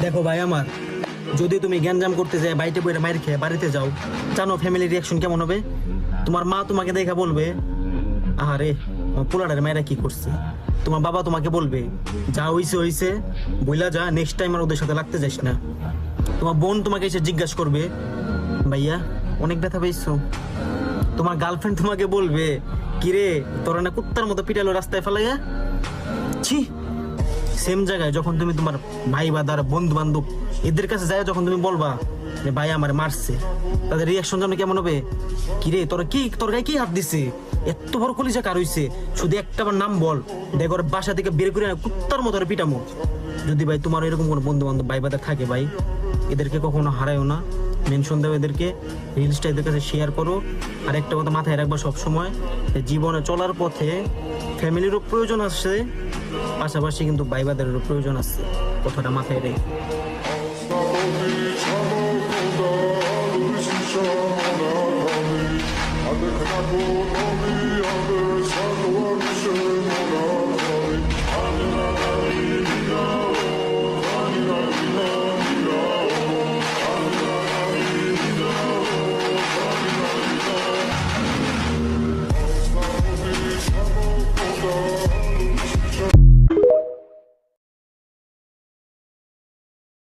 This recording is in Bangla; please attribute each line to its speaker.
Speaker 1: দেখো ভাই আমার, যদি তুমি গ্যাঞ্জাম করতে যাই বাইটে বইটা মাইর খেয়ে বাড়িতে যাও, জানো ফ্যামিলির রিয়াকশন কেমন হবে? তোমার মা তোমাকে দেখা বলবে, আহারে আমার পোলাটার মায়েরা কি করছে। তোমার বাবা তোমাকে বলবে, যা হইছে হইছে, বইলা যা, নেক্সট টাইম আর ওদের সাথে লাগতে যাস না। তোমার বোন তোমাকে এসে জিজ্ঞাসা করবে, ভাইয়া অনেক ব্যথা পেয়েছো। তোমার গার্লফ্রেন্ড তোমাকে বলবে, কিরে তোরা না কুত্তার মতো পিটালো রাস্তায় ফেলাইয়া। ছি। সেম জায়গায় যখন তুমি তোমার ভাই বাদার বন্ধু বান্ধব এদের কাছে যায়, যখন তুমি বলবা যে ভাই আমার মারছে, তাদের রিয়াকশন জানো কেমন হবে? কিরে তোরা কি, তোর গায়ে কি হাত দিছে, এত বড় কলিজা কার হইছে, শুধু একটা বার নাম বল, দেখ ওর বাসা থেকে বের করে কুত্তার মতো পিটামো। যদি ভাই তোমার এরকম কোনো বন্ধু বান্ধব ভাই বাদার থাকে ভাই, এদেরকে কখনো হারায়ও না, মেনশন দাও এদেরকে, রিলসটা এদের কাছে শেয়ার করো। আর একটা কথা মাথায় রাখবা সবসময়, জীবনে চলার পথে ফ্যামিলিরও প্রয়োজন আছে, পাশাপাশি কিন্তু ভাইবাদেরও প্রয়োজন আছে, কথাটা মাথায় রেখে।
Speaker 2: I'm